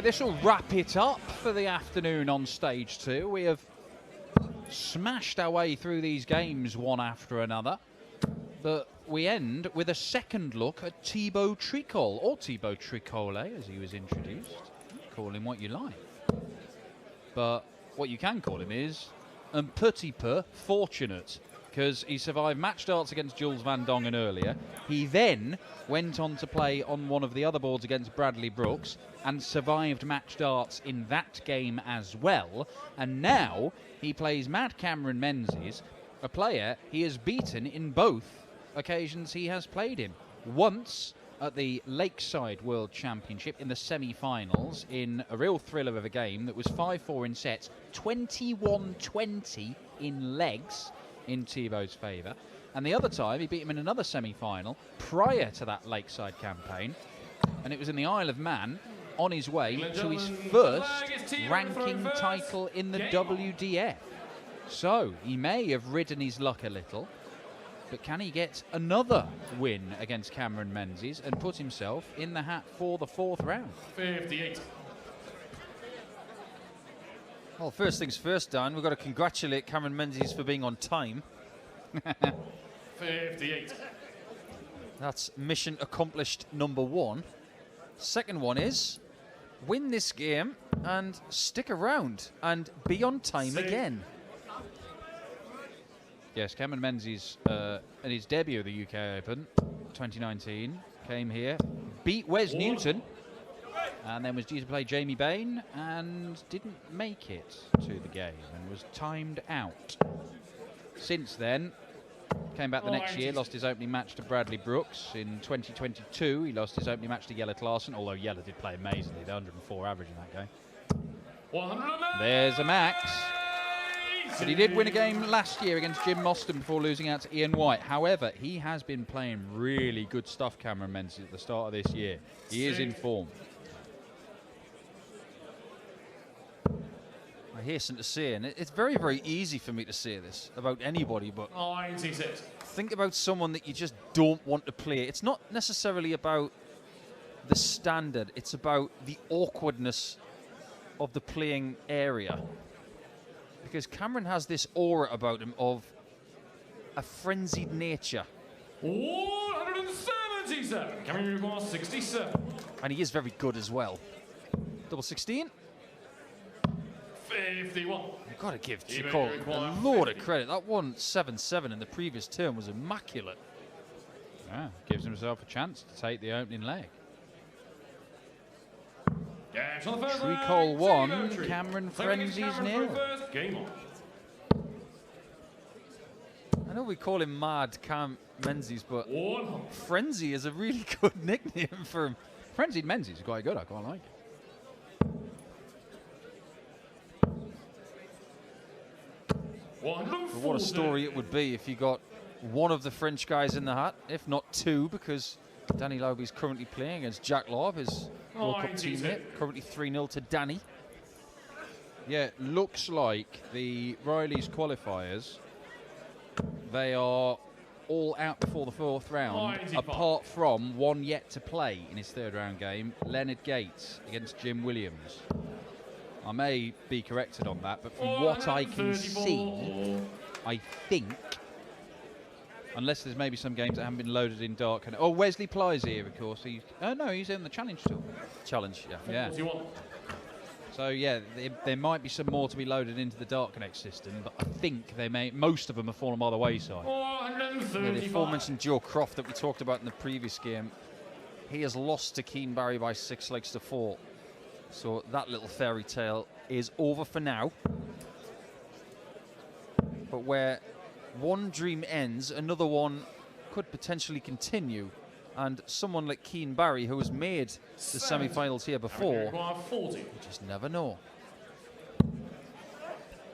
This will wrap it up for the afternoon on stage 2. We have smashed our way through these games one after another, but we end with a second look at Thibault Tricole, or Thibault Tricole as he was introduced. Call him what you like, but what you can call him is un petit peu fortunate, because he survived match darts against Jules Van Dongen earlier. He then went on to play on one of the other boards against Bradley Brooks and survived match darts in that game as well. And now he plays Mad Cameron Menzies, a player he has beaten in both occasions he has played him. Once at the Lakeside World Championship in the semi-finals in a real thriller of a game that was 5-4 in sets, 21-20 in legs in Thibault's favour. And the other time he beat him in another semi-final prior to that Lakeside campaign, and it was in the Isle of Man on his way to his first ranking title in the WDF. So he may have ridden his luck a little, but can he get another win against Cameron Menzies and put himself in the hat for the 4th round? 58. Well, first things first, Dan, we've got to congratulate Cameron Menzies for being on time. 58. That's mission accomplished #1. Second one is win this game and stick around and be on time again. Yes, Cameron Menzies, in his debut of the UK Open 2019, came here, beat Wes Newton, and then was due to play Jamie Bain and didn't make it to the game and was timed out. Since then, came back the next year, lost his opening match to Bradley Brooks. In 2022, he lost his opening match to Jelle Klaassen, although Jelle did play amazingly, the 104 average in that game. There's a max. But he did win a game last year against Jim Mostyn before losing out to Ian White. However, he has been playing really good stuff, Cameron Menzies, at the start of this year. He is in form. I hasten to say, and it's very, very easy for me to say this about anybody, but think about someone that you just don't want to play. It's not necessarily about the standard, it's about the awkwardness of the playing area. Because Cameron has this aura about him of a frenzied nature. 177. Cameron requires 67. And he is very good as well. Double 16. 51. You've got to give Tricole a load of credit. That 177 in the previous term was immaculate. Yeah, gives himself a chance to take the opening leg. Tricole 1, Cameron Frenzies 0. I know we call him Mad Cam Menzies, but Frenzy is a really good nickname for him. Frenzied Menzies is quite good, I quite like it. But what a story it would be if you got one of the French guys in the hat, if not two, because Danny Lauby's currently playing against Jack Laub, his World Cup teammate, currently 3-0 to Danny. Yeah, looks like the Riley's qualifiers, they are all out before the 4th round, apart from one yet to play in his 3rd round game, Leonard Gates against Jim Williams. I may be corrected on that, but from what I can see, I think, unless there's maybe some games that haven't been loaded in dark. Oh, Wesley Ply's here, of course. No, he's in the Challenge Tour. Challenge, yeah. So, yeah, there might be some more to be loaded into the Dark Connect system, but I think most of them have fallen by the wayside. The aforementioned Joe Croft that we talked about in the previous game, he has lost to Keen Barry by 6 legs to 4. So that little fairy tale is over for now. But where one dream ends, another one could potentially continue. And someone like Keen Barry, who has made the semi-finals here before, you just never know.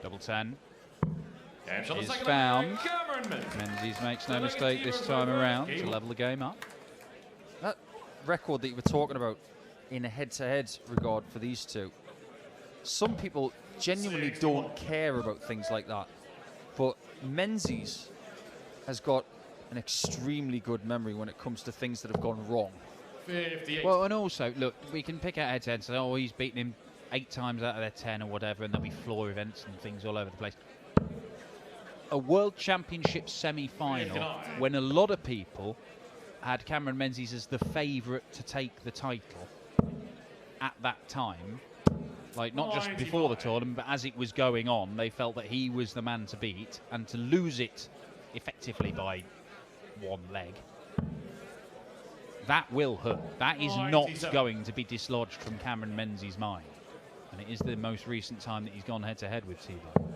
Double 10 is found. Menzies makes no mistake this time around to level the game up. That record that you were talking about in a head-to-head regard for these two, some people genuinely don't care about things like that. But Menzies has got an extremely good memory when it comes to things that have gone wrong. 58. Well, and also, look, we can pick out head-to-head and say, oh, he's beaten him 8 times out of their 10 or whatever, and there'll be floor events and things all over the place. A World Championship semi-final, when a lot of people had Cameron Menzies as the favourite to take the title at that time, like not just before the tournament, but as it was going on, they felt that he was the man to beat, and to lose it effectively by 1 leg, that will hurt. That is not going to be dislodged from Cameron Menzies' mind. And it is the most recent time that he's gone head-to-head with Thibault.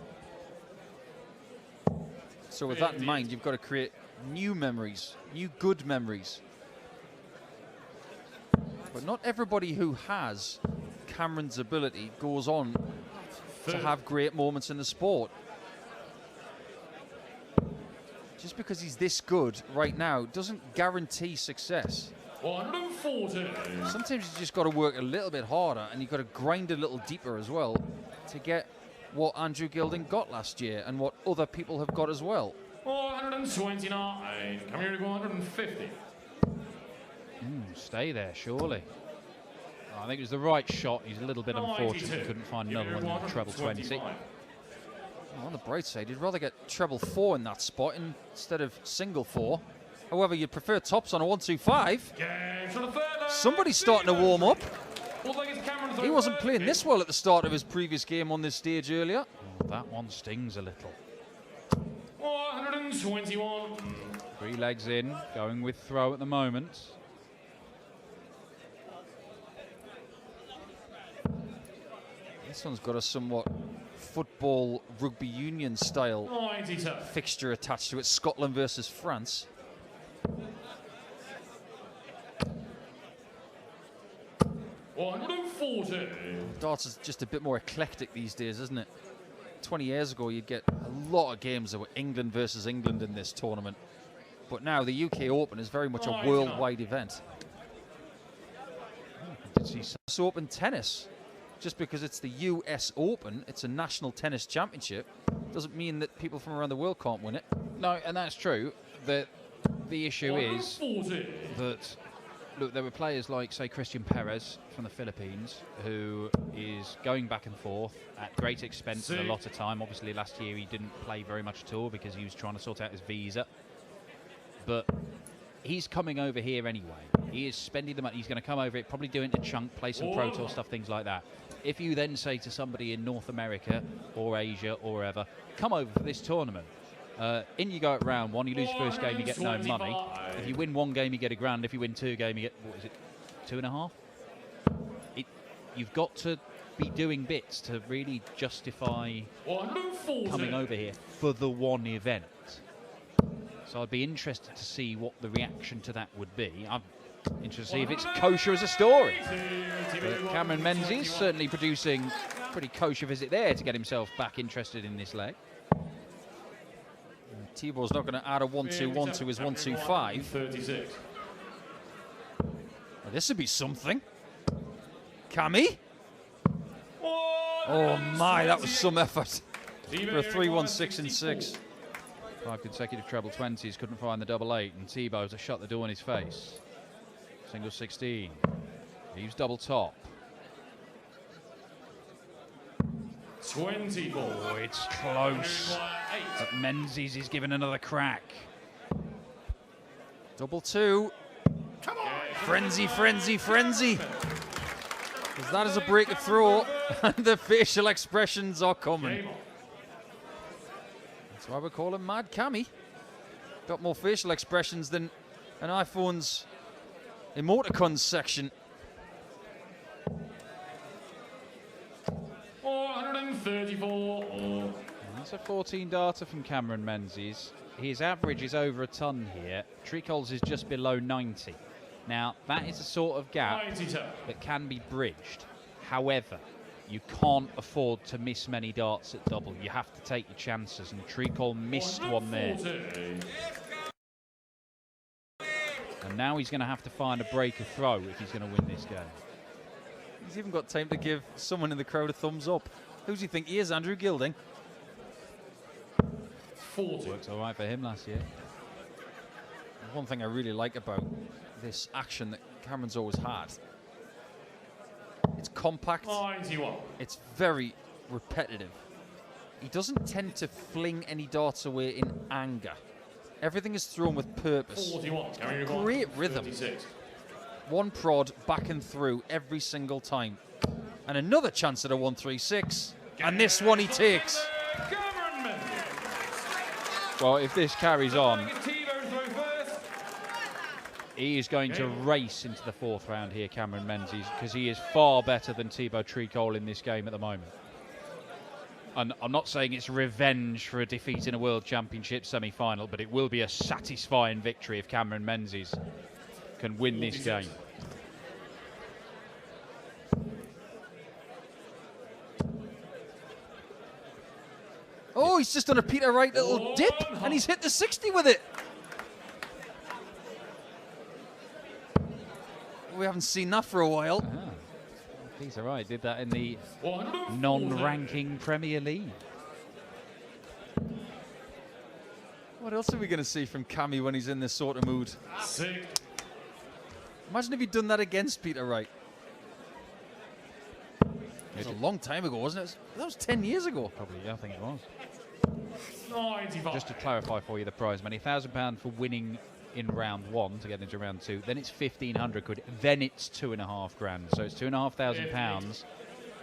So with that in mind, you've got to create new memories, new good memories. But not everybody who has Cameron's ability goes on to have great moments in the sport. Just because he's this good right now doesn't guarantee success. 140. Sometimes you just got to work a little bit harder, and you've got to grind a little deeper as well to get what Andrew Gilding got last year and what other people have got as well. 429. Come here to go 150. Stay there, surely. I think it was the right shot. He's a little bit unfortunate he couldn't find another one in treble 20. On the bright side, you'd rather get treble 4 in that spot instead of single 4. However, you'd prefer tops on a 125. Somebody's starting to warm up. He wasn't playing this well at the start of his previous game on this stage earlier. Oh, that one stings a little. 121. 3 legs in, going with throw at the moment. This one's got a somewhat football rugby union style fixture attached to it. Scotland versus France. Darts is just a bit more eclectic these days, isn't it? 20 years ago, you'd get a lot of games that were England versus England in this tournament. But now the UK Open is very much a worldwide event. US Open tennis. Just because it's the US Open, it's a national tennis championship, doesn't mean that people from around the world can't win it. No, and that's true. The issue is that, look, there were players like, say, Christian Perez from the Philippines, who is going back and forth at great expense and a lot of time. Obviously, last year he didn't play very much at all because he was trying to sort out his visa. But he's coming over here anyway. He is spending the money. He's going to come over it, probably do it in a chunk, play some Pro Tour stuff, things like that. If you then say to somebody in North America or Asia or wherever, come over for this tournament. In you go at round 1, you lose your first game, you get no money. If you win 1 game, you get a grand. If you win 2 games, you get, what is it, 2.5? You've got to be doing bits to really justify coming over here for the one event. So I'd be interested to see what the reaction to that would be. I'm interested to see if it's kosher as a story. But Cameron Menzies certainly producing a pretty kosher visit there to get himself back interested in this leg. Thibault's not going to add a 1-2-1 to his 1-2-5. 36. Well, this would be something. Cammy? Oh my, that was some effort for a 3-1-6 and 6. 5 consecutive treble 20s, couldn't find the double 8, and Thibault to shut the door in his face. Single 16, leaves double top. 24. Oh, it's close. But Menzies is given another crack. Double 2. Come on. Frenzy, frenzy, frenzy. Because that is a break of throw, and the facial expressions are coming. That's why we call him Mad Cammy. Got more facial expressions than an iPhone's emoticons section. 434. That's a 14 darter from Cameron Menzies. His average is over a ton here. Tricole's is just below 90. Now, that is a sort of gap that can be bridged. However, you can't afford to miss many darts at double. You have to take your chances, and Tricole missed one there. And now he's going to have to find a break of throw if he's going to win this game. He's even got time to give someone in the crowd a thumbs up. Who do you think he is, Andrew Gilding? 40. Worked all right for him last year. One thing I really like about this action that Cameron's always had. It's compact. 91. It's very repetitive. He doesn't tend to fling any darts away in anger. Everything is thrown with purpose. 41. Great rhythm. 36. One prod back and through every single time. And another chance at a 136. And this one he takes. Well, if this carries on, he is going to race into the fourth round here, Cameron Menzies, because he is far better than Thibault Tricole in this game at the moment. And I'm not saying it's revenge for a defeat in a World Championship semi-final, but it will be a satisfying victory if Cameron Menzies can win this game. Oh, he's just done a Peter Wright little dip, and he's hit the 60 with it. We haven't seen that for a while. Ah, Peter Wright did that in the non-ranking Premier League. What else are we going to see from Cammy when he's in this sort of mood? Imagine if he'd done that against Peter Wright. It was a long time ago, wasn't it? That was 10 years ago. Probably, yeah, I think it was. 95. Just to clarify for you the prize money, £1,000 for winning in round one to get into round two, then it's 1,500 quid, then it's £2,500 grand. So it's £2,500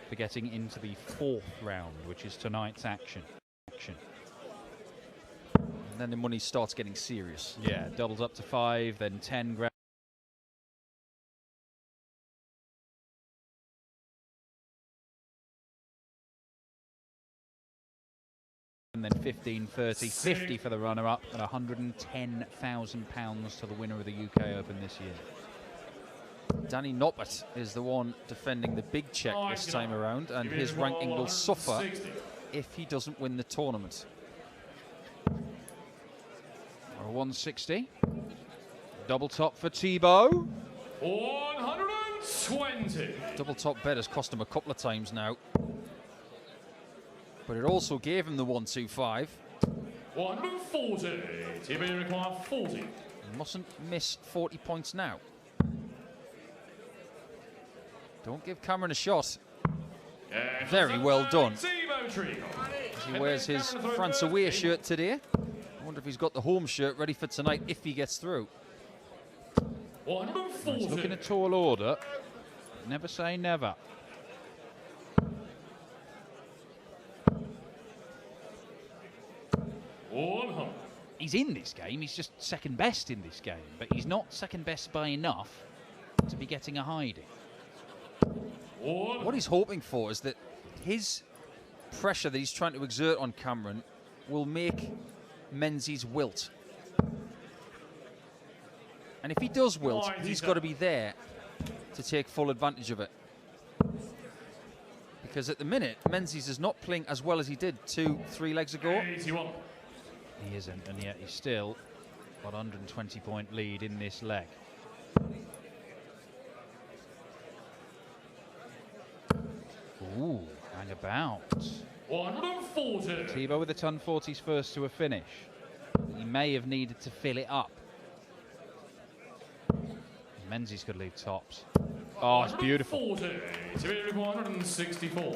for getting into the fourth round, which is tonight's action. And then the money starts getting serious. Yeah, doubles up to 5, then 10 grand. And then 15, 30, 50 for the runner-up, and £110,000 to the winner of the UK Open this year. Danny Noppert is the one defending the big check this time around, and his ranking will suffer if he doesn't win the tournament. Or a 160. Double top for Thibault. 120. Double top bet has cost him a couple of times now. But it also gave him the 125. 140. Thibault require 40. He mustn't miss 40 points now. Don't give Cameron a shot. Very well done. As he wears his France away shirt today. I wonder if he's got the home shirt ready for tonight if he gets through. 140. He's looking a tall order. Never say never. He's in this game, he's just second best in this game, but he's not second best by enough to be getting a hiding. What he's hoping for is that his pressure that he's trying to exert on Cameron will make Menzies wilt. And if he does wilt, he's got to be there to take full advantage of it. Because at the minute, Menzies is not playing as well as he did 2-3 legs ago. 81. He isn't, and yet he's still got a 120-point lead in this leg. Ooh, hang about. 140. Thibault with the ton 40s first to a finish. He may have needed to fill it up. Menzies could leave tops. Oh, it's beautiful. 164.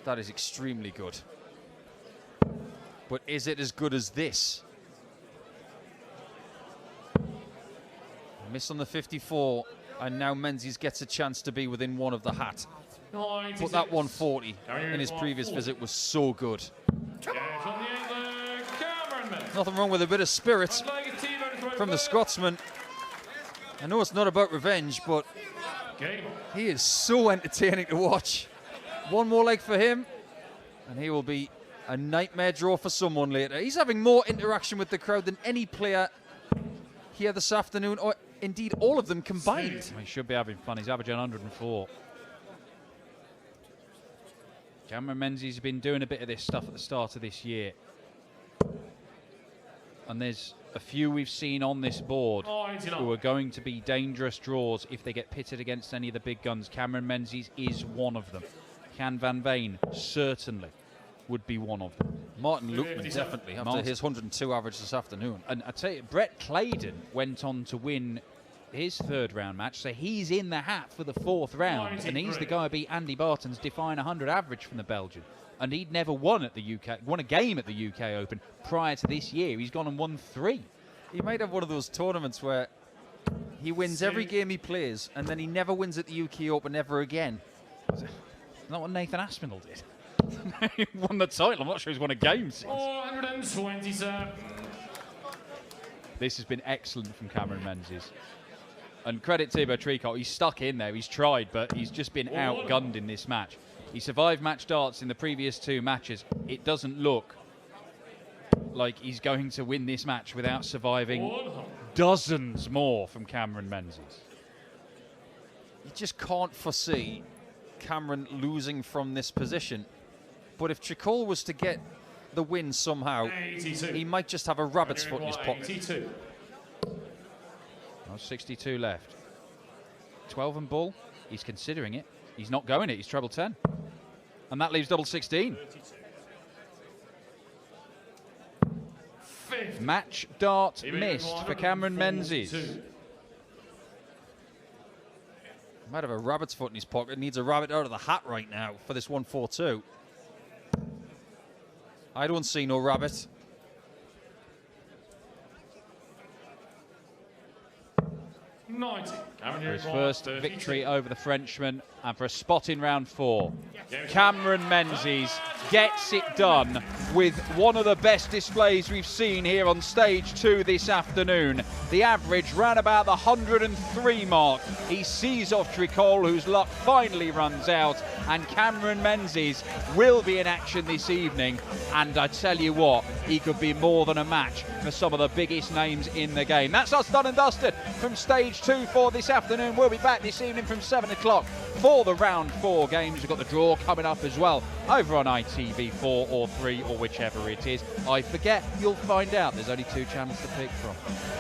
That is extremely good. But is it as good as this? Miss on the 54, and now Menzies gets a chance to be within one of the hat. But that 140 in his previous visit was so good. Nothing wrong with a bit of spirit from the Scotsman. I know it's not about revenge, but he is so entertaining to watch. One more leg for him, and he will be a nightmare draw for someone later. He's having more interaction with the crowd than any player here this afternoon, or indeed all of them combined. He should be having fun. He's averaging 104. Cameron Menzies has been doing a bit of this stuff at the start of this year. And there's a few we've seen on this board who are going to be dangerous draws if they get pitted against any of the big guns. Cameron Menzies is one of them. Can Van Veen certainly would be one of them. Martin Lukeman definitely after his 102 average this afternoon. And I tell you, Brett Claydon went on to win his third round match, so he's in the hat for the fourth round, and he's the guy who beat Andy Barton's define 100 average from the Belgian. And he'd never won at the won a game at the UK Open prior to this year. He's gone and won 3. He might have one of those tournaments where he wins every game he plays, and then he never wins at the UK Open ever again. Isn't that what Nathan Aspinall did? He won the title. I'm not sure he's won a game since. 427. This has been excellent from Cameron Menzies. And credit Thibault Tricole. He's stuck in there. He's tried, but he's just been outgunned in this match. He survived match darts in the previous 2 matches. It doesn't look like he's going to win this match without surviving dozens more from Cameron Menzies. You just can't foresee Cameron losing from this position. But if Tricole was to get the win somehow, 82. he might just have a rabbit's foot in his pocket. 82. Oh, 62 left. 12 and ball. He's considering it. He's not going it. He's treble 10. And that leaves double 16. Match dart missed for Cameron Menzies. Might have a rabbit's foot in his pocket. Needs a rabbit out of the hat right now for this 1-4-2. I don't see no rabbit. For his first victory over the Frenchman and for a spot in round 4. Cameron Menzies gets it done with one of the best displays we've seen here on stage 2 this afternoon. The average ran about the 103 mark. He sees off Tricole, whose luck finally runs out, and Cameron Menzies will be in action this evening. And I tell you what, he could be more than a match for some of the biggest names in the game. That's us done and dusted from stage 2 for this afternoon. We'll be back this evening from 7 o'clock for the round 4 games. We've got the draw coming up as well over on ITV4 or 3 or whichever it is. I forget, you'll find out. There's only 2 channels to pick from.